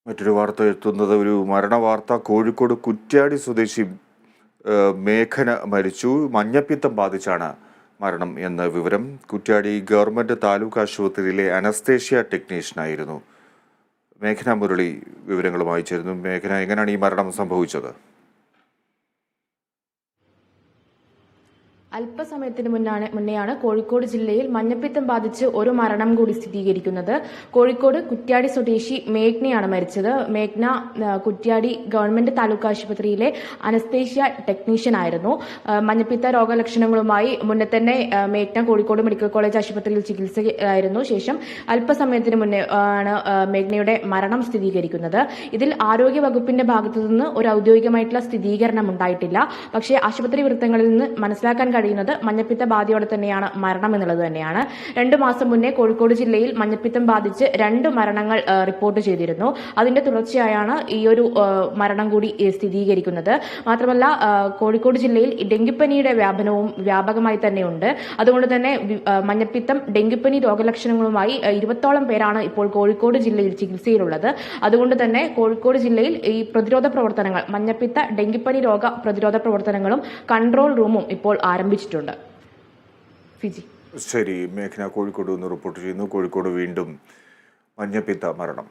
മറ്റൊരു വാർത്ത എത്തുന്നത് ഒരു മരണവാർത്ത. കോഴിക്കോട് കുറ്റ്യാടി സ്വദേശി മേഘന മരിച്ചു. മഞ്ഞപ്പിത്തം ബാധിച്ചാണ് മരണം എന്ന വിവരം. കുറ്റ്യാടി ഗവൺമെന്റ് താലൂക്ക് ആശുപത്രിയിലെ അനസ്തേഷ്യ ടെക്നീഷ്യനായിരുന്നു. മേഘന മുരളി വിവരങ്ങളുമായി ചേരുന്നു. മേഘന, എങ്ങനെയാണ് ഈ മരണം സംഭവിച്ചത്? അല്പസമയത്തിന് മുന്നെയാണ് കോഴിക്കോട് ജില്ലയിൽ മഞ്ഞപ്പിത്തം ബാധിച്ച് ഒരു മരണം കൂടി സ്ഥിരീകരിക്കുന്നത്. കോഴിക്കോട് കുറ്റ്യാടി സ്വദേശി മേഘ്നയാണ് മരിച്ചത്. മേഘ്ന കുറ്റ്യാടി ഗവൺമെന്റ് താലൂക്ക് ആശുപത്രിയിലെ അനസ്തേഷ്യ ടെക്നീഷ്യൻ ആയിരുന്നു. മഞ്ഞപ്പിത്ത രോഗലക്ഷണങ്ങളുമായി മുന്നേ തന്നെ മേഘ്ന കോഴിക്കോട് മെഡിക്കൽ കോളേജ് ആശുപത്രിയിൽ ചികിത്സയായിരുന്നു. ശേഷം അല്പസമയത്തിന് മുന്നേ ആണ് മേഘ്നയുടെ മരണം സ്ഥിരീകരിക്കുന്നത്. ഇതിൽ ആരോഗ്യ വകുപ്പിന്റെ ഭാഗത്തുനിന്ന് ഒരു ഔദ്യോഗികമായിട്ടുള്ള സ്ഥിരീകരണം ഉണ്ടായിട്ടില്ല. പക്ഷേ ആശുപത്രി വൃത്തങ്ങളിൽ നിന്ന് മനസ്സിലാക്കാൻ കഴിയുന്നത് മഞ്ഞപ്പിത്ത ബാധയോടെ തന്നെയാണ് മരണം എന്നുള്ളത് തന്നെയാണ്. 2 മാസം മുന്നേ കോഴിക്കോട് ജില്ലയിൽ മഞ്ഞപ്പിത്തം ബാധിച്ച് 2 മരണങ്ങൾ റിപ്പോർട്ട് ചെയ്തിരുന്നു. അതിന്റെ തുടർച്ചയായാണ് ഈ ഒരു മരണം കൂടി സ്ഥിരീകരിക്കുന്നത്. മാത്രമല്ല കോഴിക്കോട് ജില്ലയിൽ ഡെങ്കിപ്പനിയുടെ വ്യാപനവും വ്യാപകമായി തന്നെയുണ്ട്. അതുകൊണ്ട് തന്നെ മഞ്ഞപ്പിത്തം ഡെങ്കിപ്പനി രോഗലക്ഷണങ്ങളുമായി 20ഓളം പേരാണ് ഇപ്പോൾ കോഴിക്കോട് ജില്ലയിൽ ചികിത്സയിലുള്ളത്. അതുകൊണ്ട് തന്നെ കോഴിക്കോട് ജില്ലയിൽ ഈ പ്രതിരോധ പ്രവർത്തനങ്ങൾ, മഞ്ഞപ്പിത്ത ഡെങ്കിപ്പനി രോഗ പ്രതിരോധ പ്രവർത്തനങ്ങളും കൺട്രോൾ റൂമും ഇപ്പോൾ ആരംഭിച്ചിട്ടുണ്ട്. ഫിജി. ശരി, മേഘന കോഴിക്കോട് നിന്ന് റിപ്പോർട്ട് ചെയ്യുന്നു. കോഴിക്കോട് വീണ്ടും മഞ്ഞപ്പിത്ത മരണം.